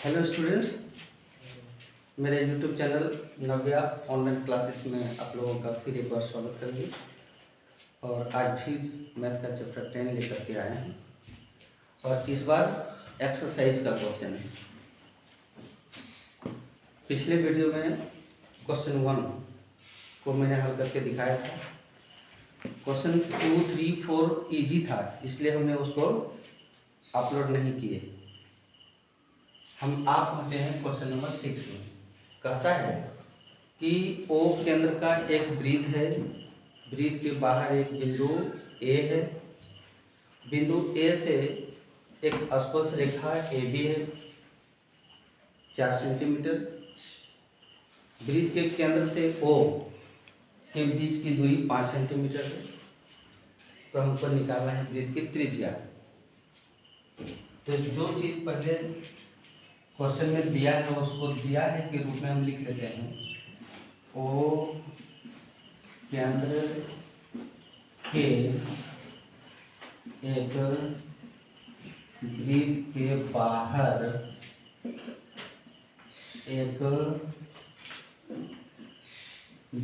Hello students, मेरे YouTube channel नव्या online classes में आप लोगों का फिर एक बार स्वागत करेंगे। और आज फिर मैथ का चैप्टर 10 लेकर के आए हैं और इस बार एक्सरसाइज का क्वेश्चन है। पिछले वीडियो में क्वेश्चन 1 को मैंने हल करके दिखाया था। क्वेश्चन 2, 3, 4 ईजी था, इसलिए हमने उसको अपलोड नहीं किए। हम आप होते हैं क्वेश्चन नंबर 6 में। कहता है कि ओ केंद्र का एक वृत्त है, वृत्त के बाहर एक बिंदु ए है, बिंदु ए से एक स्पर्श रेखा ए बी है 4 सेंटीमीटर। वृत्त के केंद्र से ओ के बीच की दूरी 5 सेंटीमीटर है। तो हमको निकालना है वृत्त की त्रिज्या। तो जो चीज़ पहले क्वेश्चन में दिया है उसको दिया है के रूप में हम लिख लेते हैं। ओ केंद्र के एक वृत्त के बाहर एक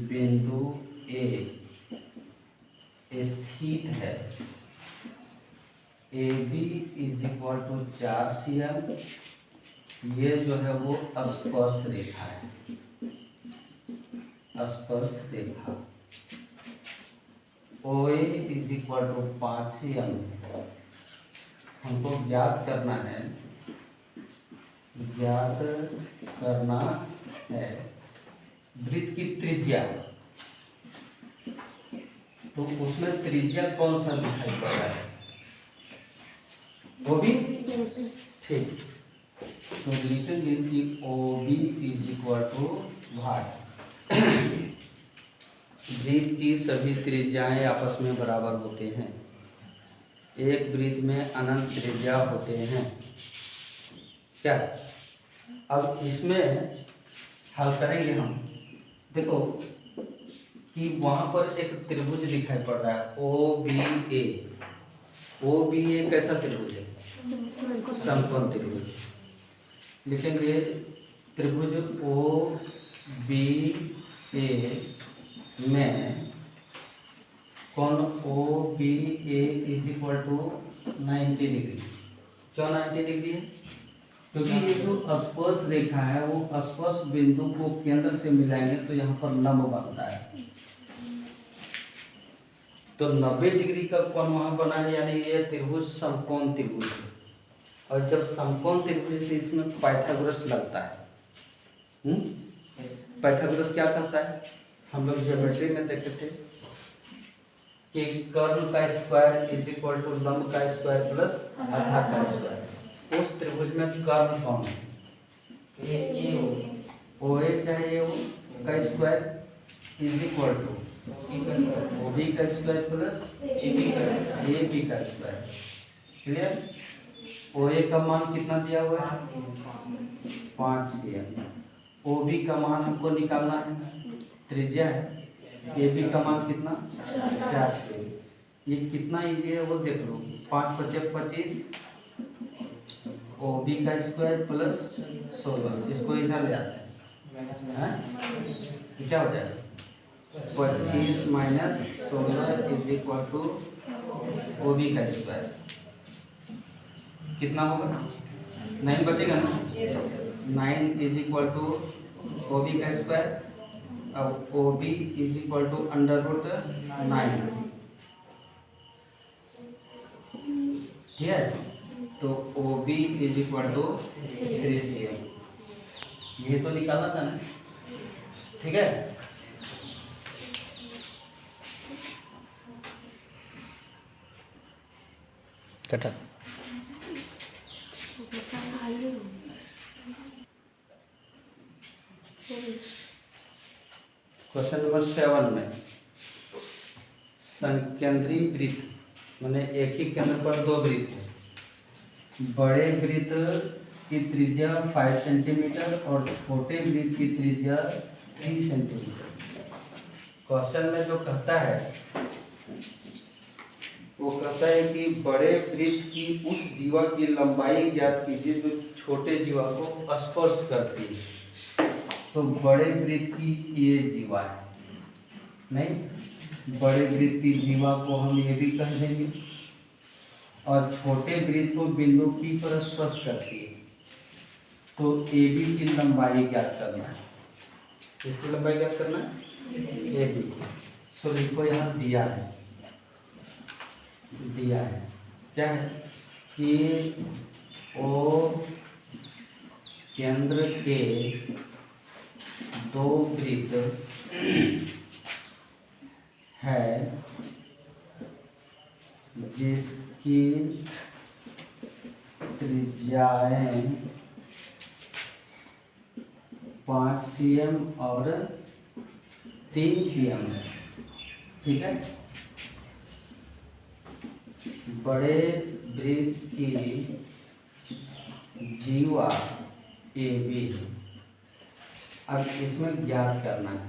बिंदु ए स्थित है। A B is equal to 4 cm। ये जो है वो स्पर्श रेखा है, स्पर्श रेखा। ओ ए इज इक्वल टू 5 cm। हमको ज्ञात करना है वृत्त की त्रिज्या। तो उसमें त्रिज्या कौन सा दिखाई पड़ रहा है? वो भी ठीक। तो लिखेंगे कि O B is equal to भाग वृत्त की सभी त्रिज्याएं आपस में बराबर होते हैं। एक वृत्त में अनंत त्रिज्या होते हैं। क्या अब इसमें हल करेंगे हम। देखो कि वहां पर एक त्रिभुज दिखाई पड़ रहा है ओ बी ए। ओ बी ए कैसा त्रिभुज है? समकोण त्रिभुज। लिखेंगे त्रिभुज ओ बी ए में कोण O B A is equal to 90 degree. क्यों 90 डिग्री है? क्योंकि ये जो स्पर्श रेखा है वो स्पर्श बिंदु को केंद्र से मिलाएंगे तो यहाँ पर लंब बनता है। तो 90 डिग्री का कोण वहाँ बना है, यानी ये त्रिभुज समकोण त्रिभुज है। और जब समकोण त्रिभुज से इसमें पाइथागोरस लगता है। पाइथागोरस क्या करता है? हम लोग ज्योमेट्री में देखते थे कि कर्ण का स्क्वायर इज इक्वल टू लंब का स्क्वायर प्लस आधार का स्क्वायर। उस त्रिभुज में कर्ण कौन है? ओ ए चाहे ओ का square is equal to O B का स्क्वायर प्लस ए बी का स्क्वायर। क्लियर? ओ ए का मान कितना दिया हुआ है? 5 cm। ओ बी का मान हमको निकालना है, त्रिज्या है। ए बी का मान कितना? 4 cm। ये कितना इजी है वो देख लो। 5 × 5 = 25। ओ बी का स्क्वायर प्लस 16। इसको इधर ले आते हैं, क्या हो जाएगा? 25 - 16 is equal to O B का स्क्वायर। कितना होगा? 9 बचेगा ना। 9 is equal to O B का स्क्वायर। अब O B is equal to √9। ठीक है? तो O B is equal to 3 cm। ये तो निकालना था ना। ठीक है? कटा क्वेश्चन नंबर 7 में संकेंद्री वृत्त माने एक ही केंद्र पर दो वृत्त है। बड़े वृत्त की त्रिज्या 5 सेंटीमीटर और छोटे वृत्त की त्रिज्या 3 सेंटीमीटर। क्वेश्चन में जो कहता है वो कहता है कि बड़े वृत्त की उस जीवा की लंबाई ज्ञात कीजिए जो छोटे जीवा को स्पर्श करती है। तो बड़े वृत्त की ये जीवा है, नहीं, बड़े वृत्त की जीवा को हम ये भी कह देंगे, और छोटे वृत्त को बिंदु P पर स्पर्श करती है। तो AB की लंबाई ज्ञात करना है। किसकी लंबाई ज्ञात करना है? AB की। सो लिखो यहाँ दिया है, दिया है क्या है कि ओ केंद्र के दो वृत्त है जिसकी त्रिज्याएं 5 cm और 3 cm है। ठीक है, बड़े वृत्त की जीवा AB। अब इसमें ज्ञात करना है,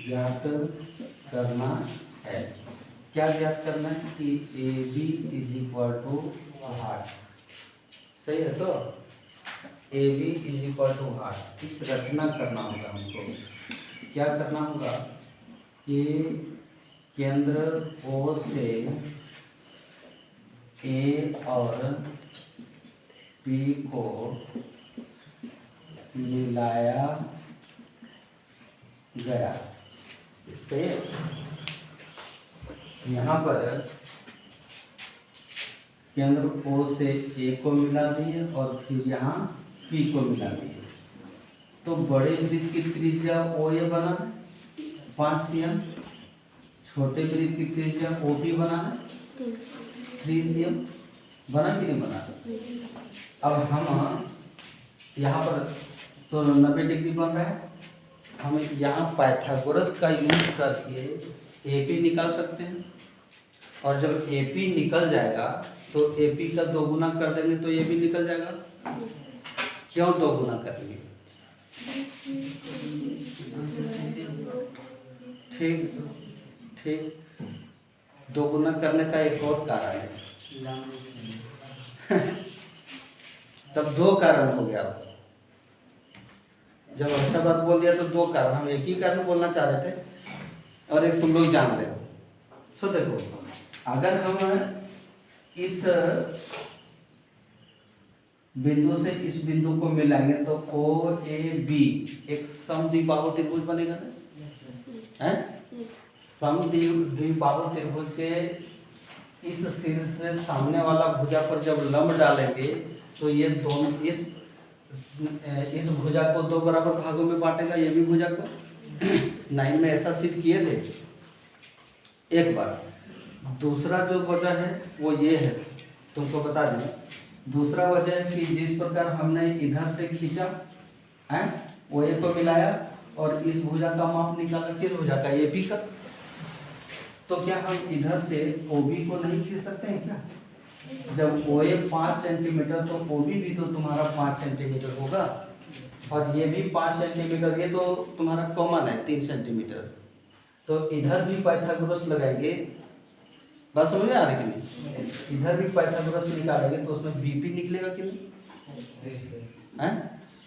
ज्ञात करना है। क्या ज्ञात करना है कि AB is equal to heart. सही है, तो AB is equal to heart. इस रचना करना होगा हमको। क्या करना होगा कि केंद्र O से A और P को मिलाया गया। सही है, यहाँ पर केंद्र O से A को मिला दिए और फिर यहाँ P को मिला दिए। तो बड़े वृत्त की त्रिज्या OA बना है 5 cm, छोटे वृत्त की त्रिज्या OB बना है 3 cm। बना कि नहीं बना? अब हम यहाँ पर तो 90 डिग्री बन रहा है। हम यहाँ पाइथागोरस का यूज करके AP निकाल सकते हैं, और जब AP निकल जाएगा तो AP का 2 गुना कर देंगे तो ये भी निकल जाएगा। क्यों 2 गुना करेंगे? ठीक ठीक, 2 गुना करने का एक और कारण है। तब 2 कारण हो गया। जब ऐसा बात बोल दिया तो 2 कारण, हम एक ही कारण बोलना चाह रहे थे और एक तुम लोग जान रहे हो। सो देखो, अगर हम इस बिंदु से इस बिंदु को मिलाएंगे तो OAB एक समद्विबाहु त्रिभुज बनेगा ना? समद्विबाहु त्रिभुज के इस शीर्ष से सामने वाला भुजा पर जब लंब डालेंगे तो ये दोनों इस भुजा को 2 बराबर भागों में बांटेगा, ये भी भुजा को। 9 में ऐसा सिद्ध किए थे एक बार। दूसरा जो वजह है वो ये है, तुमको बता दें। दूसरा वजह है कि जिस प्रकार हमने इधर से खींचा है, OA को मिलाया और इस भुजा का माप निकाला, किस भुजा का? AB का। तो क्या हम इधर से OB को नहीं खींच सकते हैं क्या? जब OA 5 सेंटीमीटर तो OB भी तो तुम्हारा 5 सेंटीमीटर होगा, और ये भी 5 सेंटीमीटर, ये तो तुम्हारा कॉमन है 3 सेंटीमीटर। तो इधर भी पाइथागोरस लगाएंगे, बात समझ में आ रही कि नहीं? इधर भी पाइथागोरस निकालेंगे तो उसमें BP निकलेगा कि नहीं? हैं?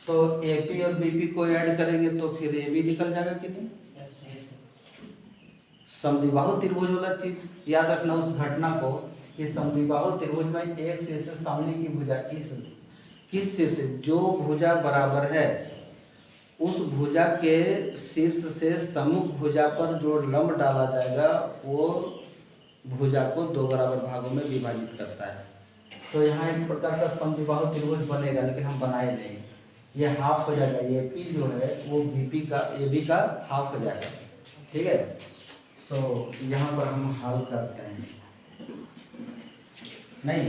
तो AP और BP को ऐड करेंगे तो फिर AB निकल जाएगा कि नहीं? समद्विबाहु त्रिभुज वाला चीज याद रखना उस घटना को, कि समद्विबाहु त्रिभुज में एक शीर्ष से सामने की भुजा किस शीर्ष से, जो भुजा बराबर है उस भुजा के शीर्ष से सम्मुख भुजा पर जो लंब डाला जाएगा वो भुजा को 2 बराबर भागों में विभाजित करता है। तो यहाँ एक प्रकार का समद्विबाहु त्रिभुज बनेगा, लेकिन हम बनाए नहीं। ये हाफ हो जाएगा, ये P जो है वो BP का AB का हाफ हो जाएगा। ठीक है, तो यहाँ पर हम हल करते हैं। नहीं,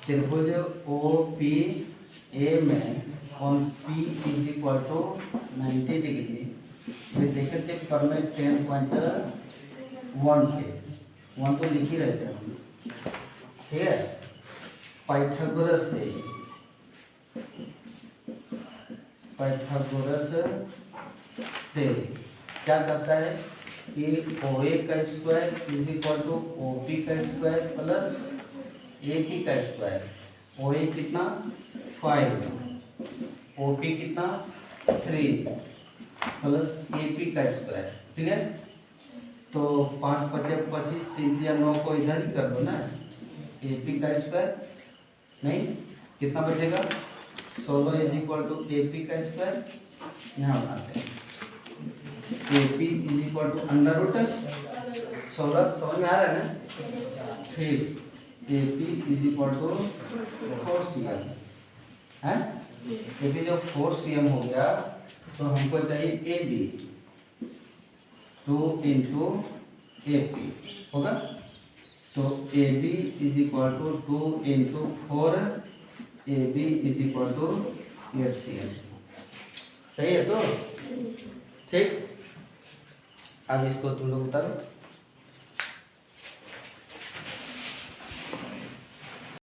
त्रिभुज OPA में on P is equal to 90 degree, ये देखे थे पर में 10.1 से 1 तो लिख ही रहे थे हम। ठीक है, पाइथागोरस से क्या करता है कि ओ ए का square is equal to O P का स्क्वायर प्लस ए पी का स्क्वायर। ओ ए कितना 5, ओ पी कितना 3 प्लस ए पी का स्क्वायर। ठीक है, तो 5 × 5 = 25, 3 × 9 को इधर ही कर दो ना, ए पी का स्क्वायर नहीं कितना बचेगा 16 is equal to A P का स्क्वायर। यहाँ बनाते हैं A P is equal to under root 16, समझ में आ रहा है ना। फिर A P is equal to 4cm है। ए पी जब 4cm हो गया तो हमको चाहिए ए बी 2 × ए पी होगा। तो A B is equal to 2 × 4, A B is equal to 8cm। सही है तो ठीक। अब इसको तुम लोग उतारो।